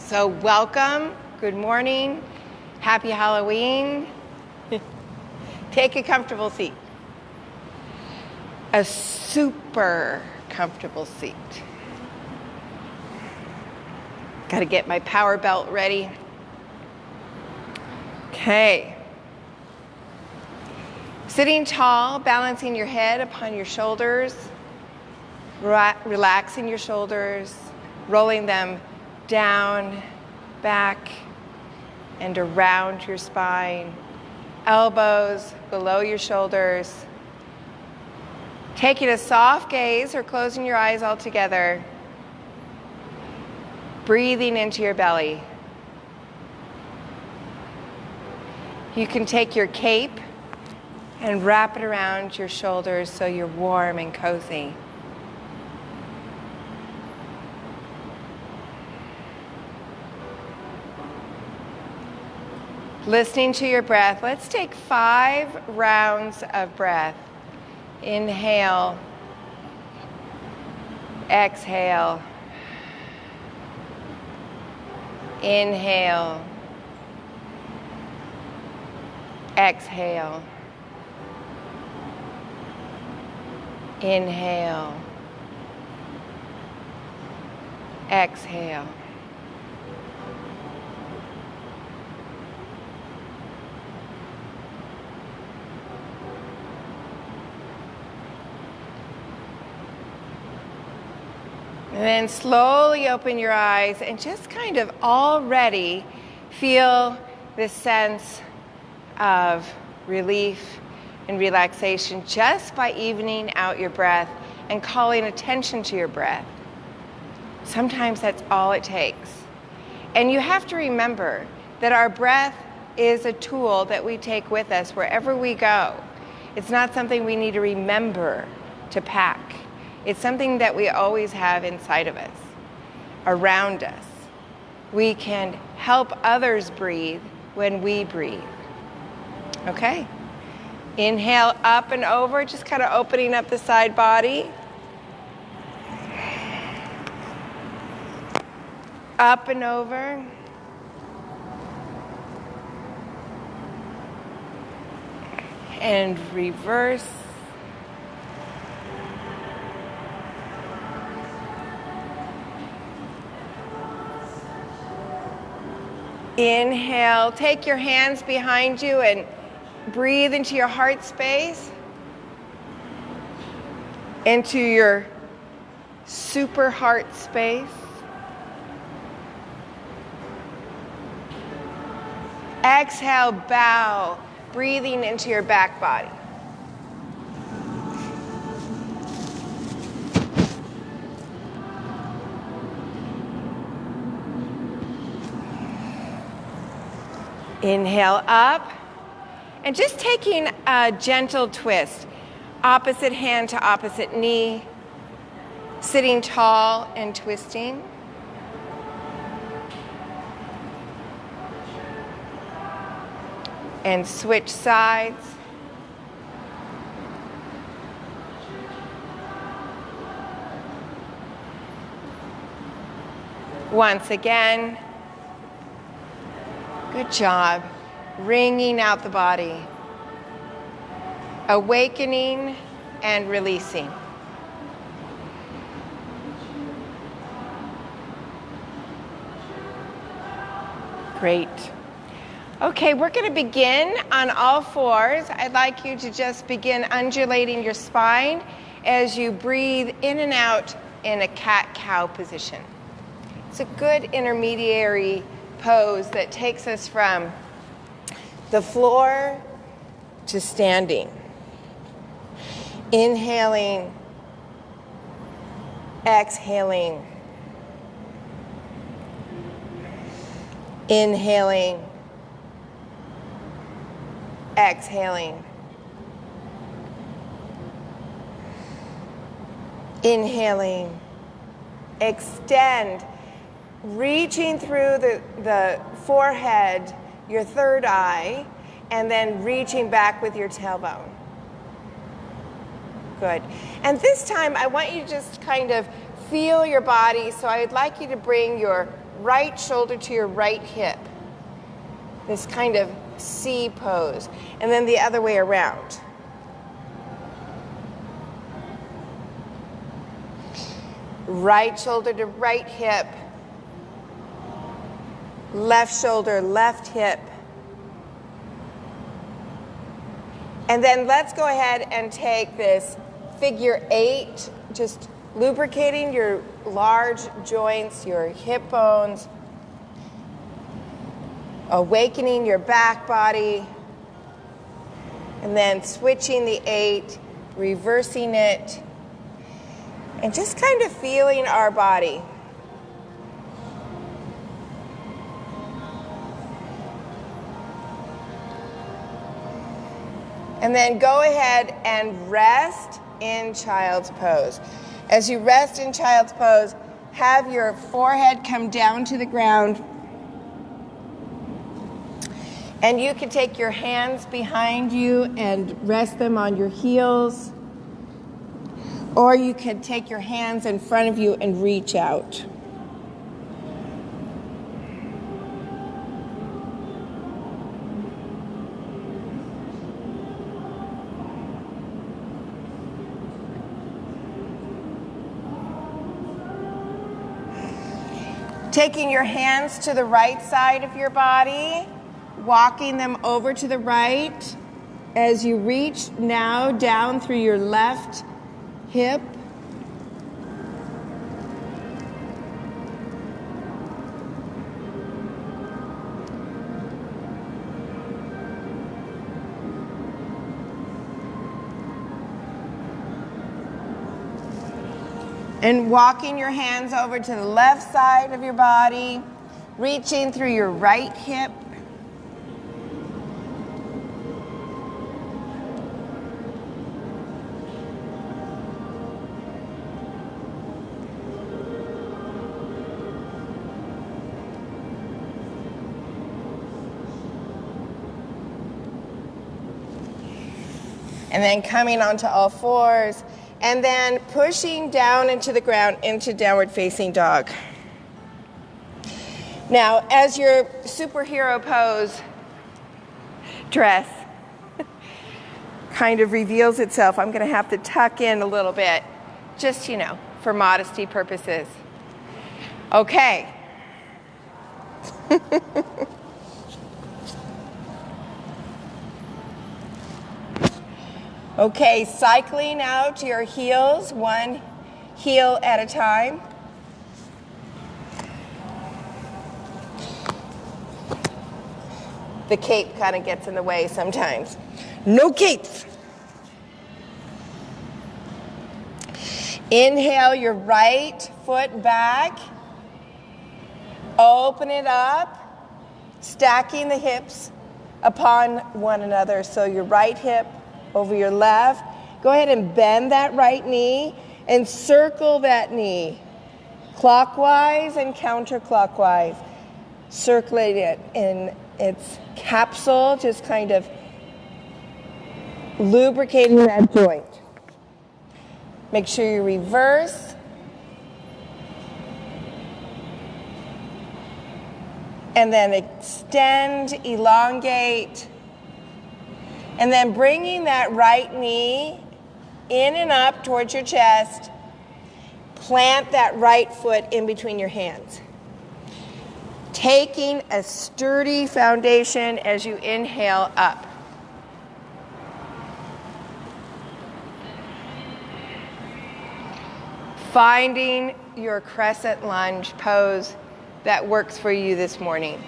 So welcome, good morning, happy Halloween. Take a comfortable seat. A super comfortable seat. Got to get my power belt ready. Okay. Sitting tall, balancing your head upon your shoulders, relaxing your shoulders, rolling them down, back, and around your spine. Elbows below your shoulders. Taking a soft gaze or closing your eyes altogether. Breathing into your belly. You can take your cape and wrap it around your shoulders so you're warm and cozy. Listening to your breath, let's take 5 rounds of breath. Inhale, exhale, inhale, exhale, inhale, exhale. And then slowly open your eyes and just kind of already feel this sense of relief and relaxation just by evening out your breath and calling attention to your breath. Sometimes that's all it takes. And you have to remember that our breath is a tool that we take with us wherever we go. It's not something we need to remember to pack. It's something that we always have inside of us, around us. We can help others breathe when we breathe. Okay? Inhale up and over, just kind of opening up the side body. Up and over. And reverse. Inhale, take your hands behind you and breathe into your heart space, into your super heart space. Exhale, bow, breathing into your back body. Inhale up, and just taking a gentle twist, opposite hand to opposite knee, sitting tall and twisting. And switch sides. Once again. Good job. Wringing out the body. Awakening and releasing. Great. Okay, we're going to begin on all fours. I'd like you to just begin undulating your spine as you breathe in and out in a cat-cow position. It's a good intermediary pose that takes us from the floor to standing. Inhaling, exhaling, inhaling, exhaling, inhaling, extend, reaching through the forehead, your third eye, and then reaching back with your tailbone. Good. And this time, I want you to just kind of feel your body. So I'd like you to bring your right shoulder to your right hip. This kind of C pose. And then the other way around. Right shoulder to right hip. Left shoulder, left hip. And then let's go ahead and take this figure 8, just lubricating your large joints, your hip bones, awakening your back body, and then switching the 8, reversing it, and just kind of feeling our body. And then go ahead and rest in child's pose. As you rest in child's pose, have your forehead come down to the ground. And you can take your hands behind you and rest them on your heels. Or you can take your hands in front of you and reach out. Taking your hands to the right side of your body, walking them over to the right as you reach now down through your left hip. And walking your hands over to the left side of your body, reaching through your right hip. And then coming onto all fours. And then pushing down into the ground into downward facing dog. Now, as your superhero pose dress kind of reveals itself, I'm going to have to tuck in a little bit, just, for modesty purposes. Okay. Okay, cycling out to your heels, one heel at a time. The cape kind of gets in the way sometimes. No capes. Inhale your right foot back. Open it up, stacking the hips upon one another. So your right hip over your left. Go ahead and bend that right knee and circle that knee clockwise and counterclockwise. Circling it in its capsule, just kind of lubricating that joint. Make sure you reverse. And then extend, elongate. And then bringing that right knee in and up towards your chest, plant that right foot in between your hands. Taking a sturdy foundation as you inhale up. Finding your crescent lunge pose that works for you this morning.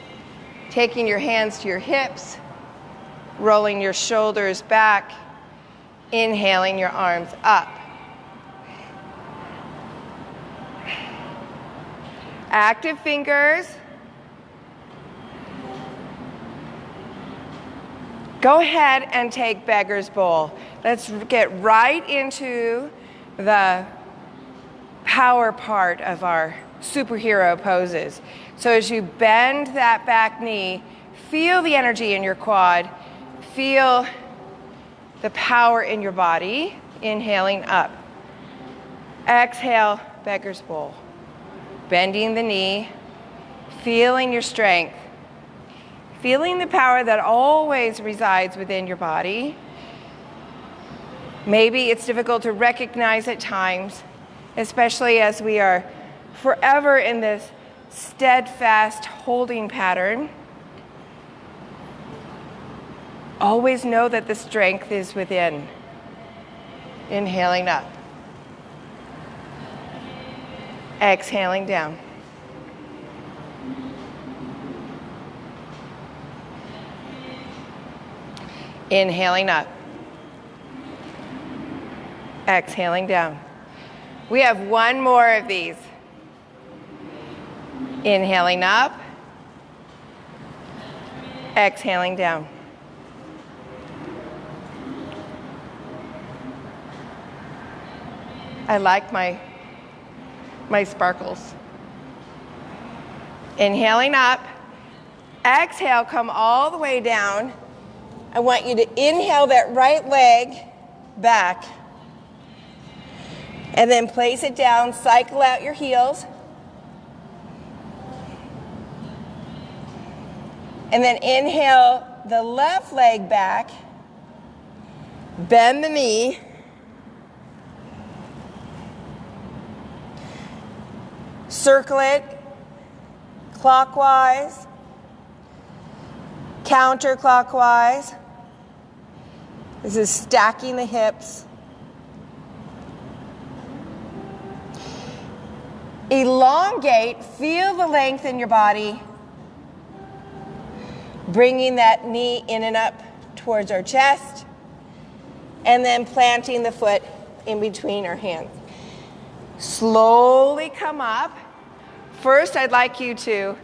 Taking your hands to your hips, rolling your shoulders back, inhaling your arms up. Active fingers. Go ahead and take beggar's bowl. Let's get right into the power part of our superhero poses. So as you bend that back knee, feel the energy in your quad. Feel the power in your body. Inhaling up. Exhale, beggar's bowl. Bending the knee, feeling your strength, feeling the power that always resides within your body. Maybe it's difficult to recognize at times, especially as we are forever in this steadfast holding pattern. Always know that the strength is within. Inhaling up. Exhaling down. Inhaling up. Exhaling down. We have one more of these. Inhaling up. Exhaling down. I like my sparkles. Inhaling up. Exhale, come all the way down. I want you to inhale that right leg back. And then place it down, cycle out your heels. And then inhale the left leg back. Bend the knee. Circle it clockwise, counterclockwise. This is stacking the hips. Elongate, feel the length in your body. Bringing that knee in and up towards our chest. And then planting the foot in between our hands. Slowly come up. First, I'd like you to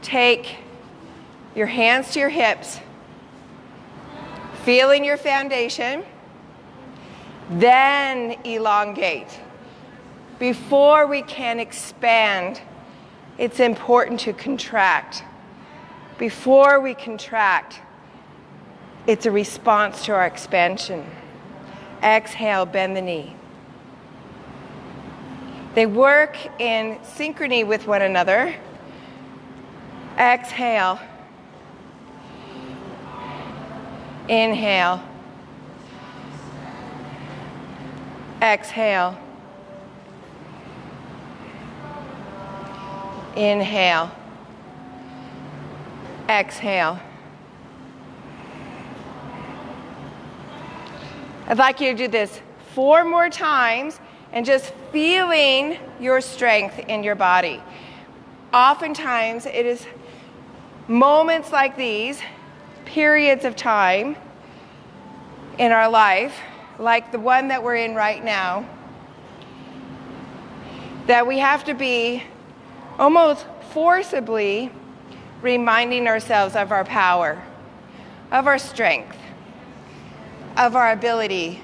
take your hands to your hips, feeling your foundation, then elongate. Before we can expand, it's important to contract. Before we contract, it's a response to our expansion. Exhale, bend the knee. They work in synchrony with one another. Exhale. Inhale. Exhale. Inhale. Exhale. I'd like you to do this 4 more times and just feeling your strength in your body. Oftentimes, it is moments like these, periods of time in our life, like the one that we're in right now, that we have to be almost forcibly reminding ourselves of our power, of our strength, of our ability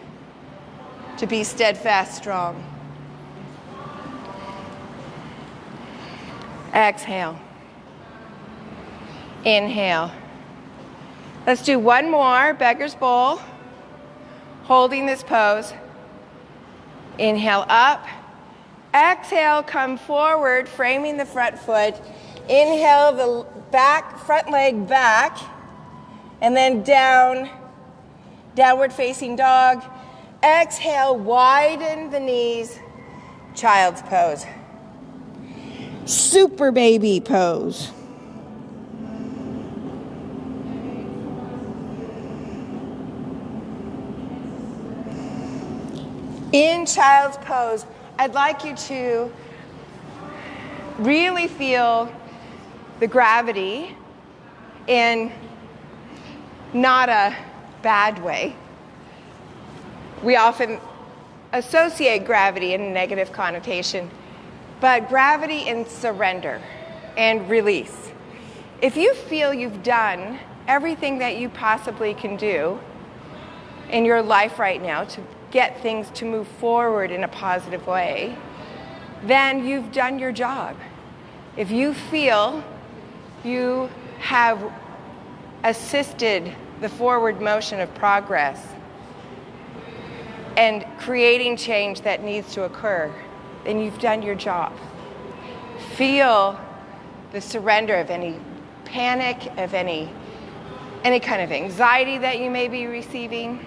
to be steadfast, strong. Exhale. Inhale. Let's do one more, beggar's bowl. Holding this pose. Inhale up. Exhale, come forward, framing the front foot. Inhale the back, front leg back. And then down, downward facing dog. Exhale, widen the knees, child's pose. Super baby pose. In child's pose, I'd like you to really feel the gravity in not a bad way. We often associate gravity in a negative connotation, but gravity in surrender and release. If you feel you've done everything that you possibly can do in your life right now to get things to move forward in a positive way, then you've done your job. If you feel you have assisted the forward motion of progress and creating change that needs to occur, then you've done your job. Feel the surrender of any panic, of any kind of anxiety that you may be receiving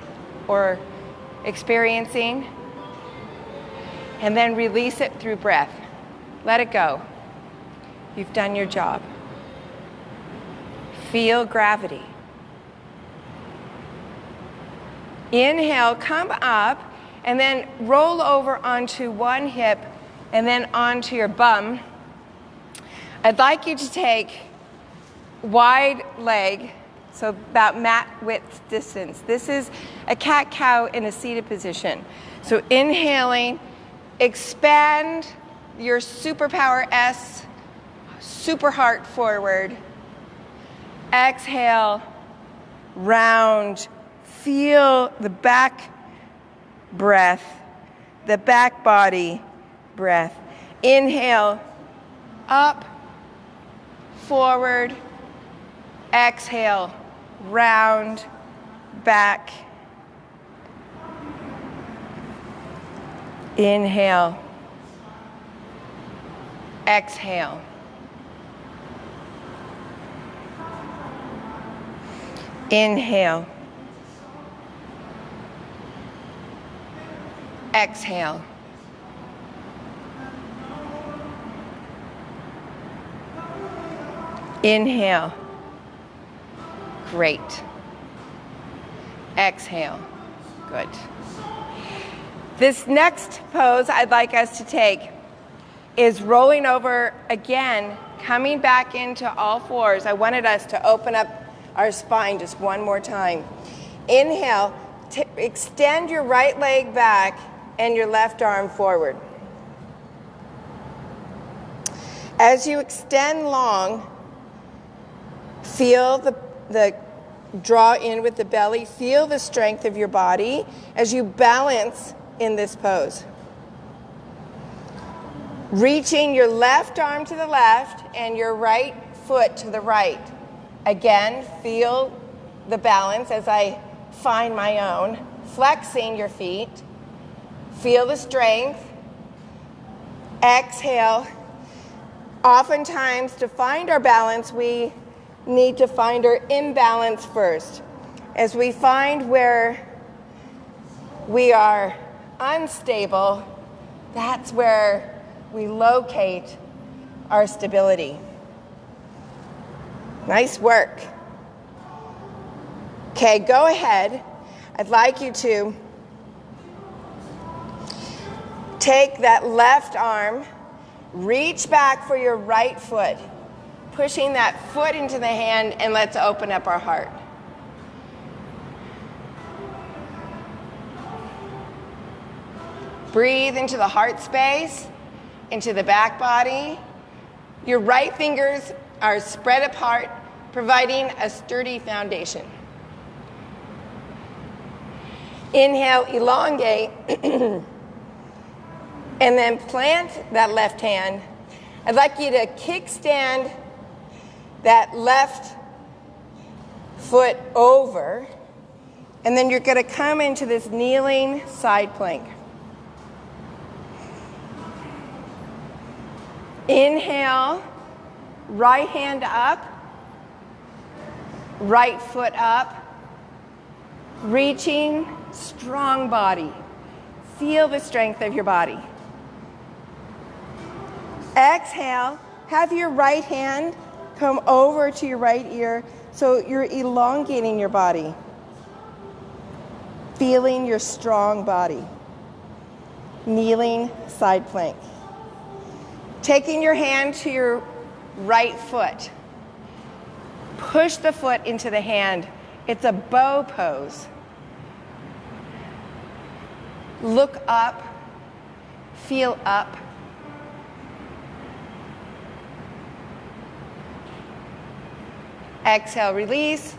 or experiencing. And then release it through breath. Let it go. You've done your job. Feel gravity. Inhale, come up, and then roll over onto one hip and then onto your bum. I'd like you to take wide leg, so about mat width distance. This is a cat-cow in a seated position. So inhaling, expand your superpower S, super heart forward. Exhale, round. Feel the back breath, the back body breath. Inhale, up, forward. Exhale, round, back. Inhale, exhale. Inhale, exhale. Inhale. Great. Exhale. Good. This next pose I'd like us to take is rolling over again, coming back into all fours. I wanted us to open up our spine just one more time. Inhale, extend your right leg back and your left arm forward. As you extend long, feel the draw in with the belly. Feel the strength of your body as you balance in this pose. Reaching your left arm to the left and your right foot to the right. Again, feel the balance as I find my own. Flexing your feet. Feel the strength. Exhale. Oftentimes, to find our balance, we need to find our imbalance first. As we find where we are unstable, that's where we locate our stability. Nice work. Okay, go ahead. I'd like you to take that left arm, reach back for your right foot, pushing that foot into the hand, and let's open up our heart. Breathe into the heart space, into the back body. Your right fingers are spread apart, providing a sturdy foundation. Inhale, elongate, and then plant that left hand. I'd like you to kickstand that left foot over, and then you're going to come into this kneeling side plank. Inhale, right hand up, right foot up, reaching, strong body. Feel the strength of your body. Exhale, have your right hand come over to your right ear so you're elongating your body. Feeling your strong body. Kneeling side plank. Taking your hand to your right foot. Push the foot into the hand. It's a bow pose. Look up. Feel up. Exhale, release.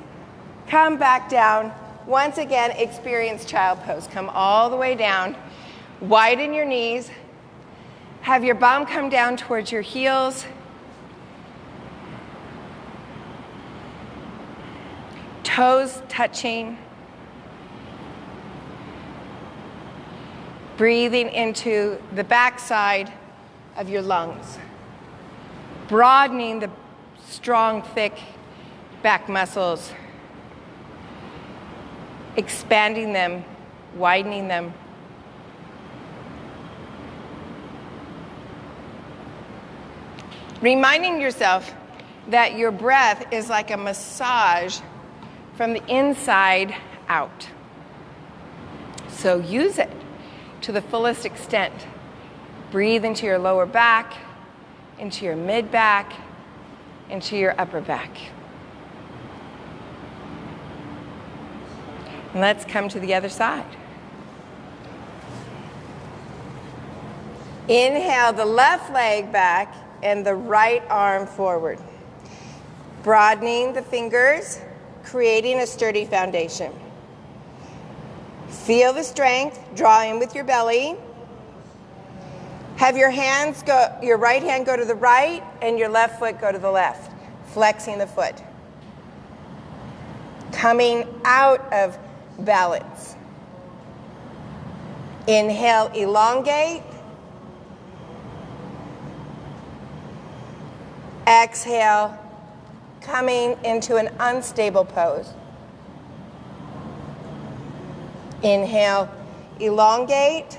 Come back down. Once again, experience child pose. Come all the way down. Widen your knees. Have your bum come down towards your heels. Toes touching. Breathing into the backside of your lungs. Broadening the strong, thick back muscles, expanding them, widening them. Reminding yourself that your breath is like a massage from the inside out. So use it to the fullest extent. Breathe into your lower back, into your mid back, into your upper back. And let's come to the other side. Inhale the left leg back and the right arm forward. Broadening the fingers, creating a sturdy foundation. Feel the strength, draw in with your belly. Have your right hand go to the right and your left foot go to the left, flexing the foot. Coming out of balance. Inhale, elongate. Exhale, coming into an unstable pose. Inhale, elongate.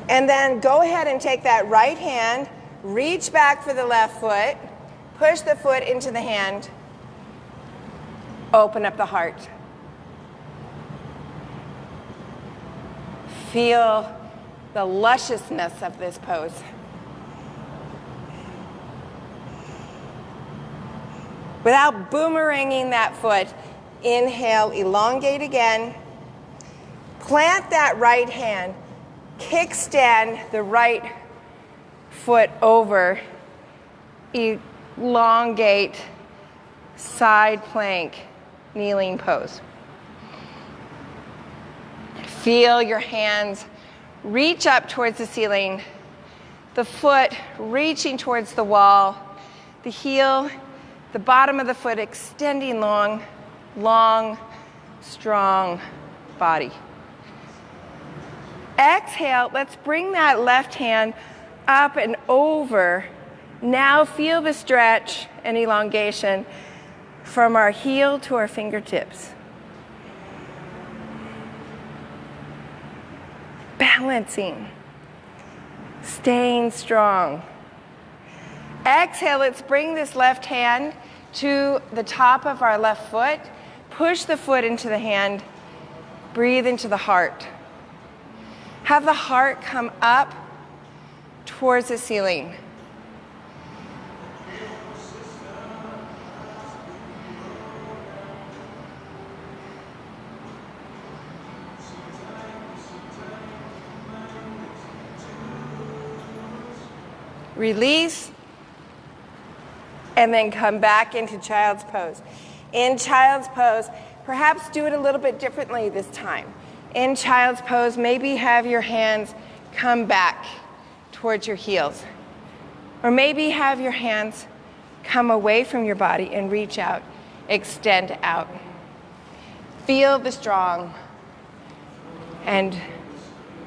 And then go ahead and take that right hand, reach back for the left foot, push the foot into the hand, open up the heart. Feel the lusciousness of this pose. Without boomeranging that foot, inhale, elongate again. Plant that right hand. Kickstand the right foot over. Elongate, side plank, kneeling pose. Feel your hands reach up towards the ceiling. The foot reaching towards the wall. The heel, the bottom of the foot extending long, strong body. Exhale, let's bring that left hand up and over. Now feel the stretch and elongation from our heel to our fingertips. Balancing, staying strong. Exhale, let's bring this left hand to the top of our left foot. Push the foot into the hand. Breathe into the heart. Have the heart come up towards the ceiling. Release, and then come back into child's pose. In child's pose, perhaps do it a little bit differently this time. In child's pose, maybe have your hands come back towards your heels. Or maybe have your hands come away from your body and reach out, extend out. Feel the strong and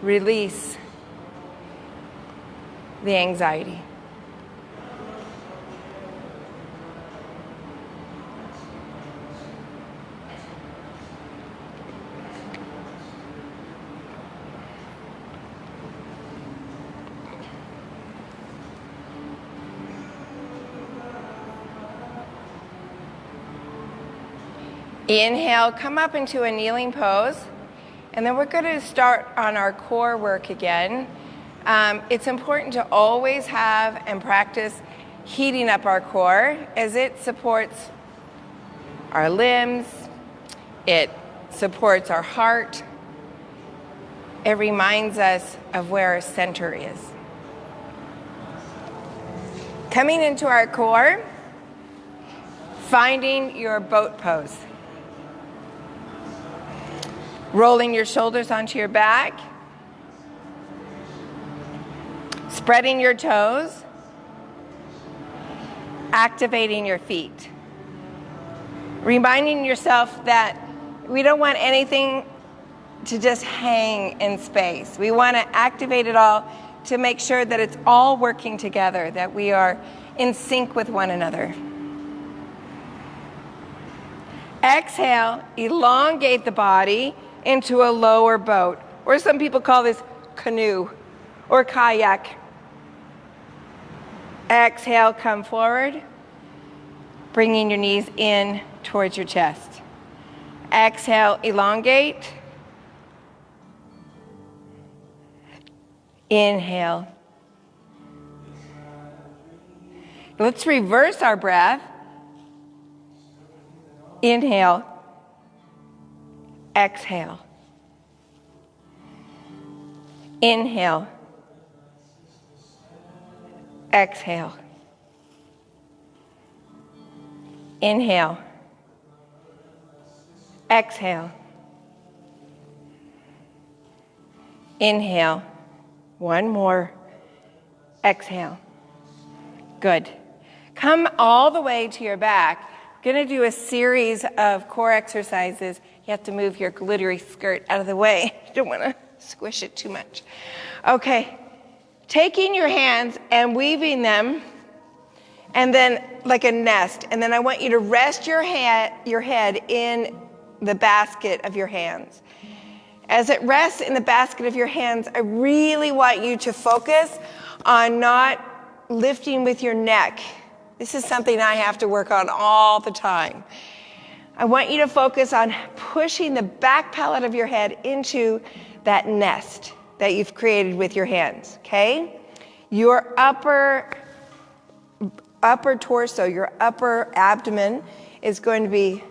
release the anxiety. Inhale, come up into a kneeling pose, and then we're going to start on our core work again. It's important to always have and practice heating up our core as it supports our limbs, it supports our heart, it reminds us of where our center is. Coming into our core, finding your boat pose. Rolling your shoulders onto your back. Spreading your toes. Activating your feet. Reminding yourself that we don't want anything to just hang in space. We want to activate it all to make sure that it's all working together, that we are in sync with one another. Exhale, elongate the body into a lower boat, or some people call this canoe or kayak. Exhale, come forward, bringing your knees in towards your chest. Exhale, elongate. Inhale. Let's reverse our breath. Inhale. Exhale. Inhale. Exhale. Inhale. Exhale. Inhale. One more. Exhale. Good. Come all the way to your back. Going to do a series of core exercises. You have to move your glittery skirt out of the way. You don't want to squish it too much. Okay. Taking your hands and weaving them, and then like a nest. And then I want you to rest your head in the basket of your hands. As it rests in the basket of your hands, I really want you to focus on not lifting with your neck. This is something I have to work on all the time. I want you to focus on pushing the back palate of your head into that nest that you've created with your hands, okay? Your upper torso, your upper abdomen is going to be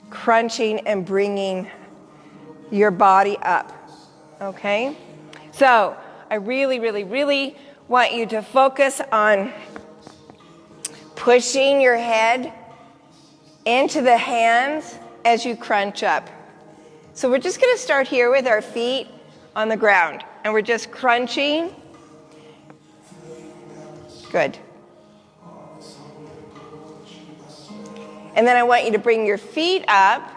crunching and bringing your body up, okay? So I really, really, really want you to focus on pushing your head into the hands as you crunch up. So we're just going to start here with our feet on the ground, and we're just crunching. Good. And then I want you to bring your feet up.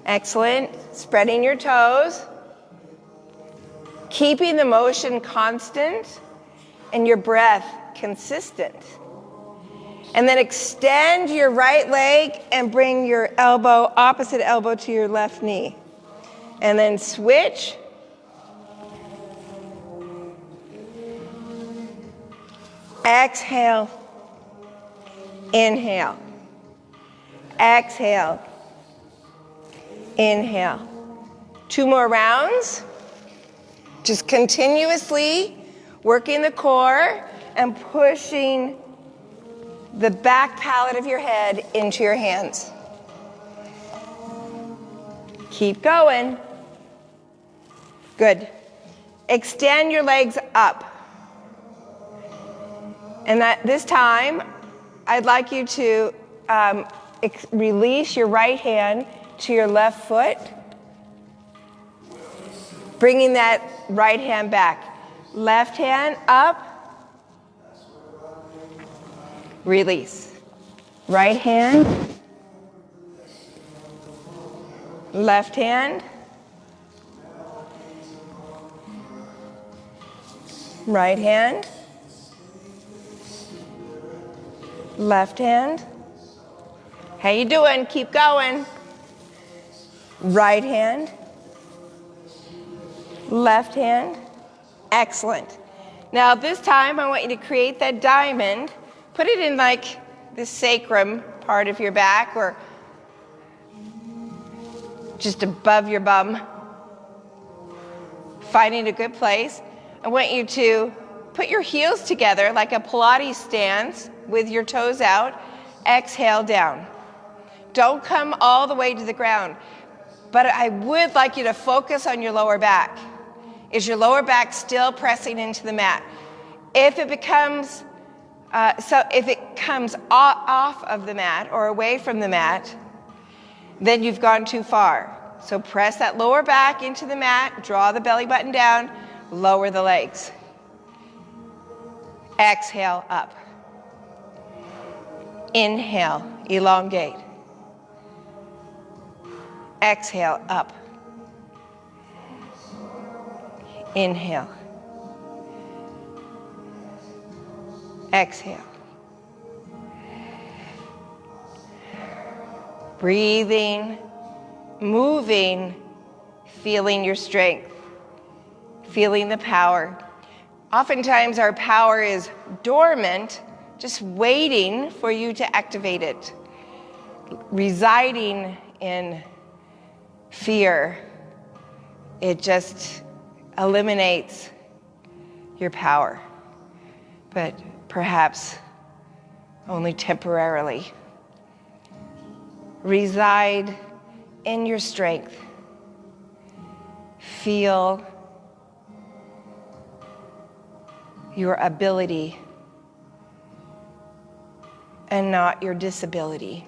Excellent. Spreading your toes. Keeping the motion constant and your breath consistent. And then extend your right leg and bring your opposite elbow to your left knee. And then switch. Exhale. Inhale. Exhale. Inhale. 2 more rounds. Just continuously working the core and pushing the back palate of your head into your hands. Keep going. Good. Extend your legs up. And this time, I'd like you to release your right hand to your left foot, bringing that right hand back. Left hand up. Release. Right hand. Left hand. Right hand. Left hand. How you doing? Keep going. Right hand. Left hand. Excellent. Now this time I want you to create that diamond. Put it in like the sacrum part of your back or just above your bum. Finding a good place. I want you to put your heels together like a Pilates stance with your toes out. Exhale down. Don't come all the way to the ground. But I would like you to focus on your lower back. Is your lower back still pressing into the mat? If it becomes if it comes off of the mat or away from the mat, then you've gone too far. So press that lower back into the mat, draw the belly button down, lower the legs. Exhale up. Inhale, elongate. Exhale up. Inhale. Exhale. Breathing, moving, feeling your strength, feeling the power. Oftentimes our power is dormant, just waiting for you to activate it, residing in fear. It just eliminates your power, but perhaps only temporarily. Reside in your strength. Feel your ability and not your disability.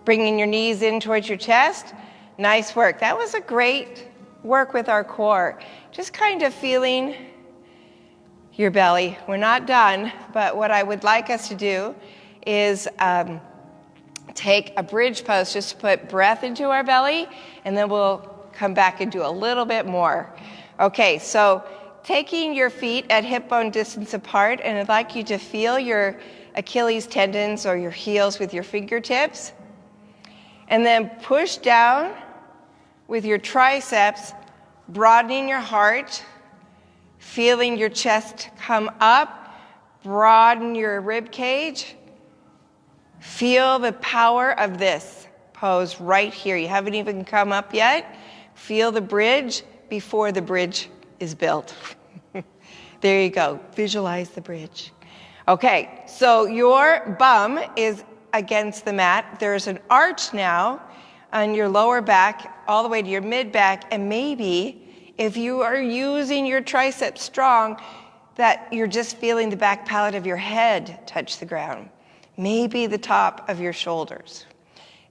Bringing your knees in towards your chest. Nice work. That was a great work with our core. Just kind of feeling your belly. We're not done, but what I would like us to do is take a bridge pose just to put breath into our belly, and then we'll come back and do a little bit more. Okay, so taking your feet at hip bone distance apart, and I'd like you to feel your Achilles tendons or your heels with your fingertips, and then push down with your triceps, broadening your heart, feeling your chest come up, broaden your rib cage. Feel the power of this pose right here. You haven't even come up yet. Feel the bridge before the bridge is built. There you go. Visualize the bridge. Okay, so your bum is against the mat. There's an arch now on your lower back all the way to your mid back, and maybe if you are using your triceps strong, that you're just feeling the back palate of your head touch the ground. Maybe the top of your shoulders.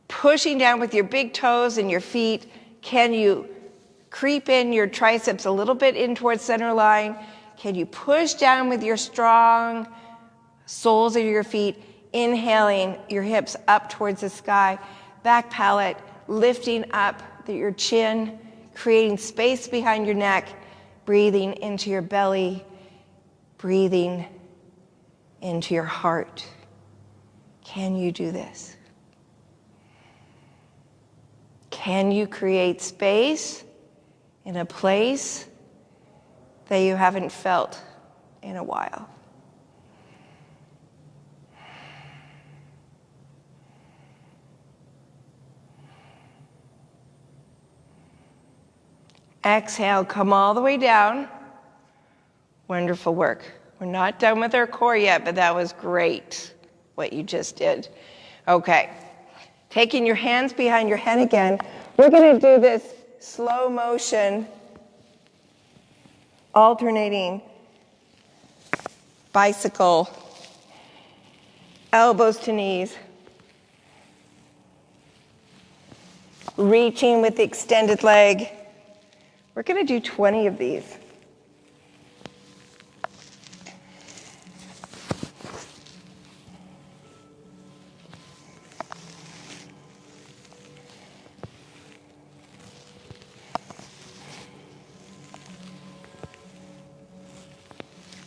Pushing down with your big toes and your feet, can you creep in your triceps a little bit in towards center line? Can you push down with your strong soles of your feet, inhaling your hips up towards the sky, back palate, lifting up your chin, creating space behind your neck, breathing into your belly, breathing into your heart. Can you do this? Can you create space in a place that you haven't felt in a while? Exhale, come all the way down. Wonderful work. We're not done with our core yet, but that was great, what you just did. Okay, taking your hands behind your head again, we're going to do this slow motion, alternating bicycle, elbows to knees, reaching with the extended leg. We're going to do 20 of these.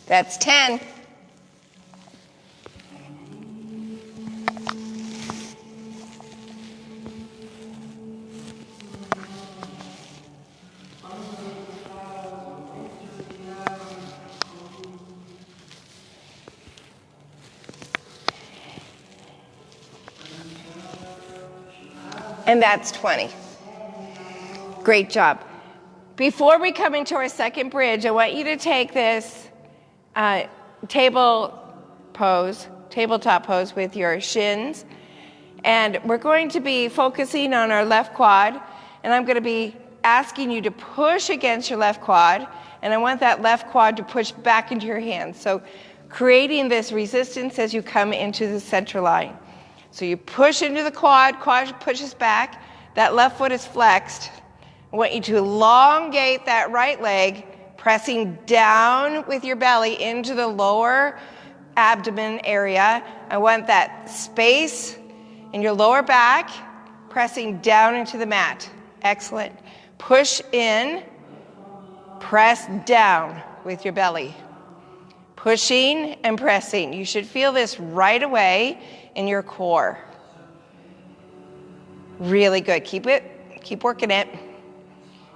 That's 10. And that's 20. Great job. Before we come into our second bridge, I want you to take this tabletop pose with your shins. And we're going to be focusing on our left quad. And I'm going to be asking you to push against your left quad. And I want that left quad to push back into your hands. So creating this resistance as you come into the center line. So you push into the quad pushes back, that left foot is flexed. I want you to elongate that right leg, pressing down with your belly into the lower abdomen area. I want that space in your lower back, pressing down into the mat. Excellent. Push in, press down with your belly. Pushing and pressing. You should feel this right away in your core. Really good. Keep working it.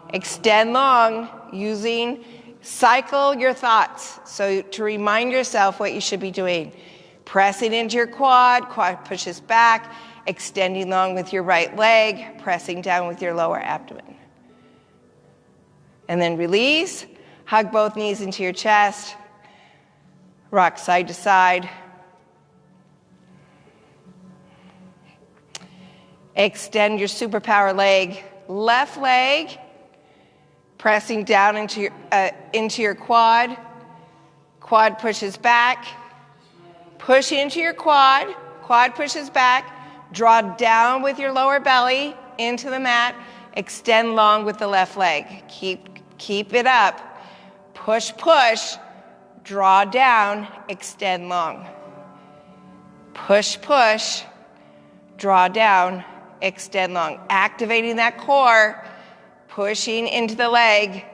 Extend long, cycle your thoughts. So to remind yourself what you should be doing. Pressing into your quad pushes back, extending long with your right leg, pressing down with your lower abdomen. And then release, hug both knees into your chest, rock side to side. Extend your superpower leg, left leg, pressing down into your quad. Quad pushes back. Push into your quad. Quad pushes back. Draw down with your lower belly into the mat. Extend long with the left leg. Keep it up. Push, push. Draw down. Extend long. Push, push. Draw down. Extend long. Activating that core. Pushing into the leg.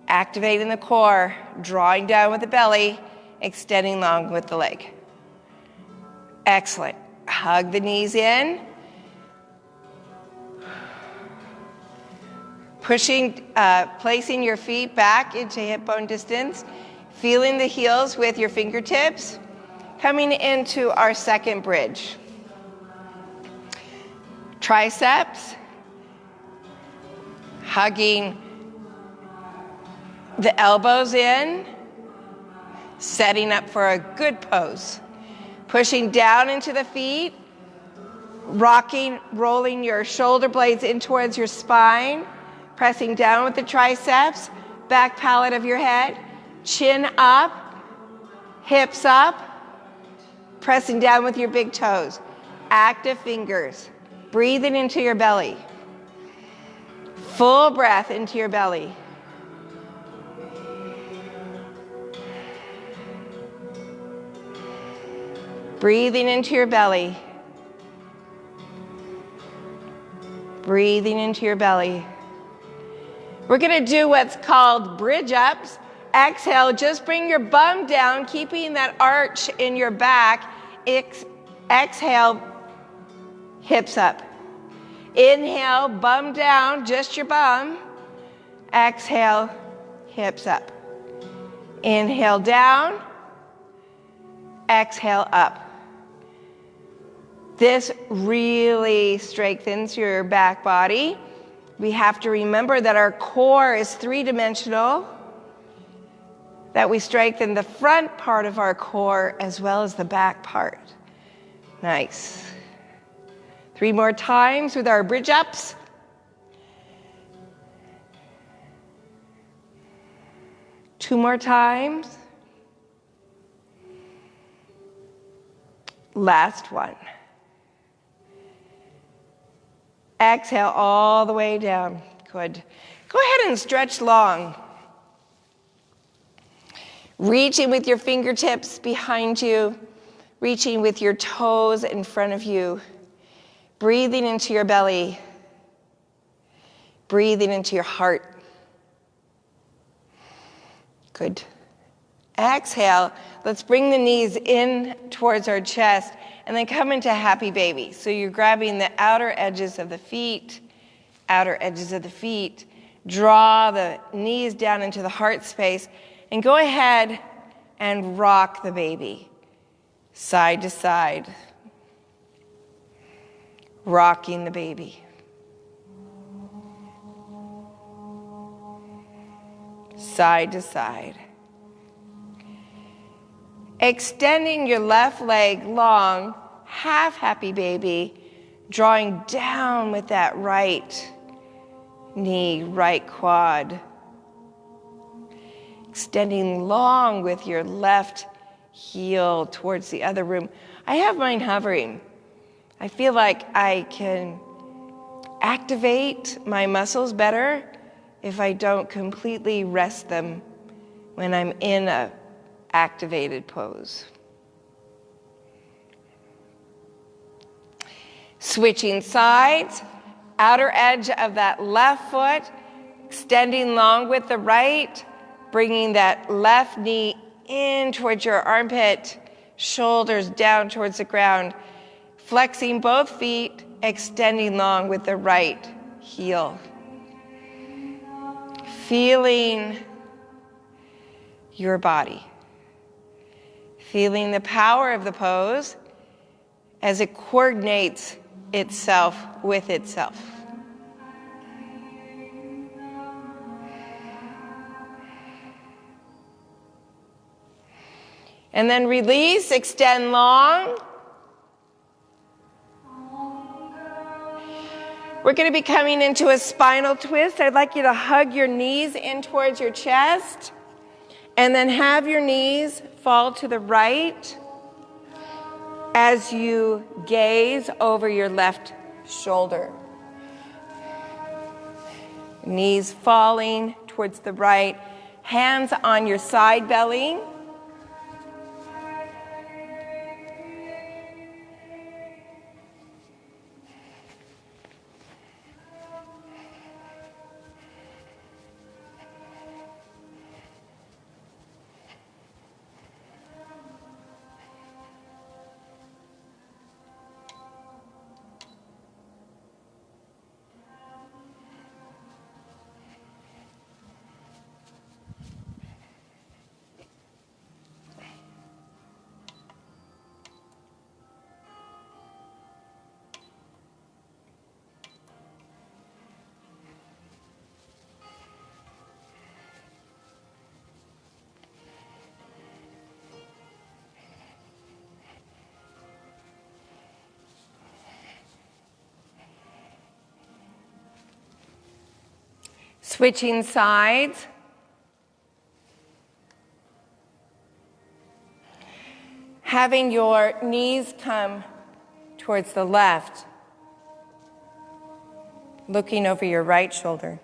Activating the core. Drawing down with the belly. Extending long with the leg. Excellent. Hug the knees in. Placing your feet back into hip bone distance. Feeling the heels with your fingertips. Coming into our second bridge. Triceps. Hugging the elbows in. Setting up for a good pose. Pushing down into the feet. Rocking, rolling your shoulder blades in towards your spine. Pressing down with the triceps. Back palate of your head. Chin up. Hips up. Pressing down with your big toes. Active fingers. Breathing into your belly. Full breath into your belly. Breathing into your belly. Breathing into your belly. We're going to do what's called bridge ups. Exhale, just bring your bum down, keeping that arch in your back. Exhale, hips up. Inhale, bum down, just your bum. Exhale, hips up. Inhale down. Exhale up. This really strengthens your back body. We have to remember that our core is three-dimensional, that we strengthen the front part of our core as well as the back part. Nice. 3 more times with our bridge ups. Two more times. Last one. Exhale all the way down. Good. Go ahead and stretch long. Reaching with your fingertips behind you. Reaching with your toes in front of you. Breathing into your belly. Breathing into your heart. Good. Exhale. Let's bring the knees in towards our chest and then come into happy baby. So you're grabbing the outer edges of the feet, Draw the knees down into the heart space and go ahead and rock the baby side to side. Rocking the baby. Side to side. Extending your left leg long, half happy baby, drawing down with that right knee, right quad. Extending long with your left heel towards the other room. I have mine hovering. I feel like I can activate my muscles better if I don't completely rest them when I'm in a activated pose. Switching sides, outer edge of that left foot, extending long with the right, bringing that left knee in towards your armpit, shoulders down towards the ground, flexing both feet, extending long with the right heel. Feeling your body. Feeling the power of the pose as it coordinates itself with itself. And then release, extend long. We're going to be coming into a spinal twist. I'd like you to hug your knees in towards your chest, and then have your knees fall to the right as you gaze over your left shoulder. Knees falling towards the right, hands on your side belly. Switching sides. Having your knees come towards the left, looking over your right shoulder.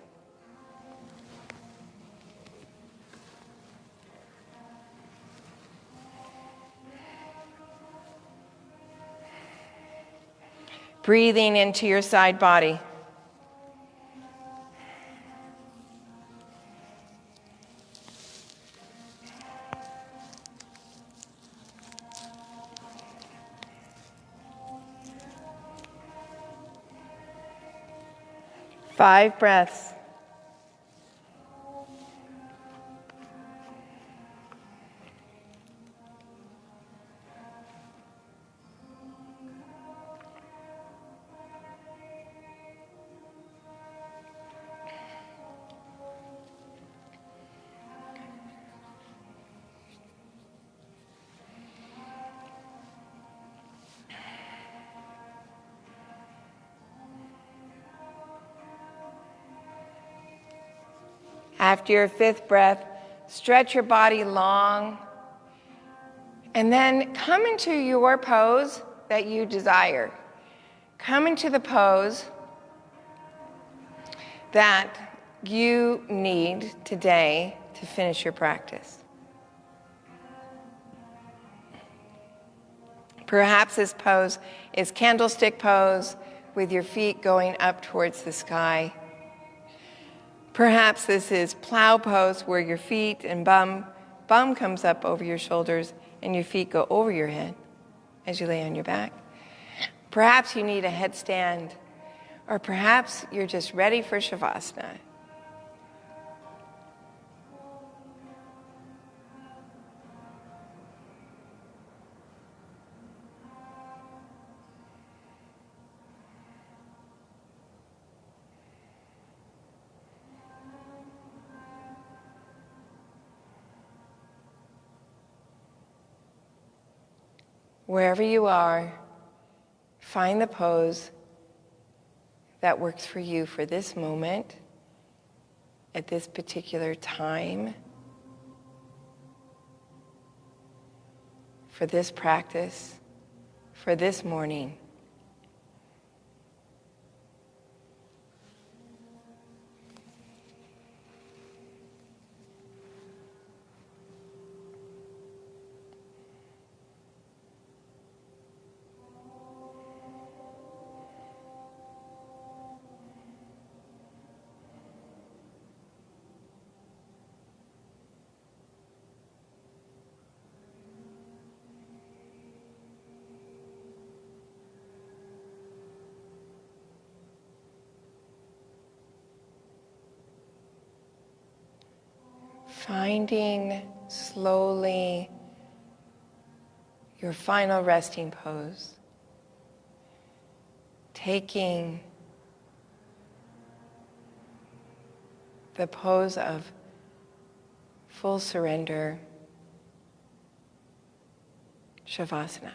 Breathing into your side body. Five breaths. After your fifth breath, stretch your body long, and then come into your pose that you desire. Come into the pose that you need today to finish your practice. Perhaps this pose is candlestick pose with your feet going up towards the sky. Perhaps this is plow pose where your feet and bum comes up over your shoulders and your feet go over your head as you lay on your back. Perhaps you need a headstand, or perhaps you're just ready for Shavasana. Wherever you are, find the pose that works for you for this moment, at this particular time, for this practice, for this morning. finding slowly your final resting pose, taking the pose of full surrender, Shavasana.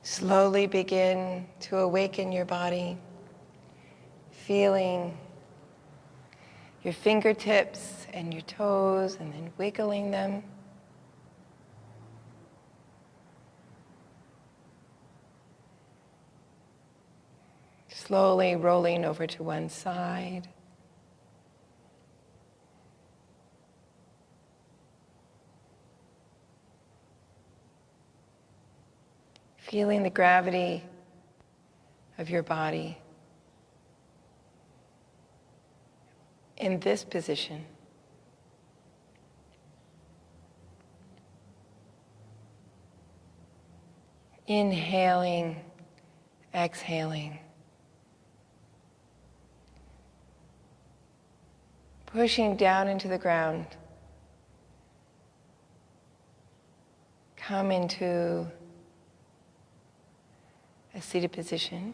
Slowly begin to awaken your body, feeling your fingertips and your toes, and then wiggling them. Slowly rolling over to one side. Feeling the gravity of your body in this position. Inhaling, exhaling. Pushing down into the ground. Come into a seated position.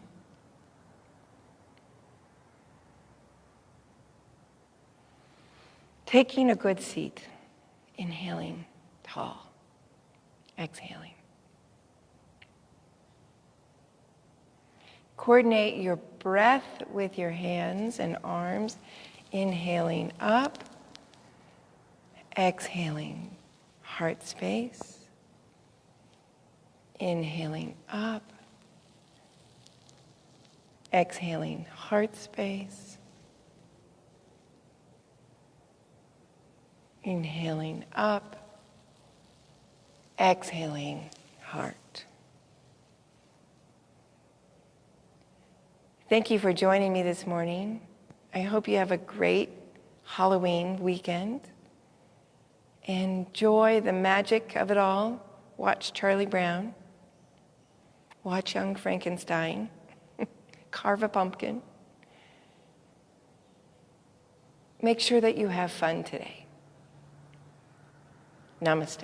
Taking a good seat. Inhaling tall. Exhaling. Coordinate your breath with your hands and arms. Inhaling up. Exhaling heart space. Inhaling up. Exhaling heart space. Inhaling up. Exhaling heart. Thank you for joining me this morning. I hope you have a great Halloween weekend. Enjoy the magic of it all. Watch Charlie Brown. Watch Young Frankenstein. Carve a pumpkin. Make sure that you have fun today. Namaste.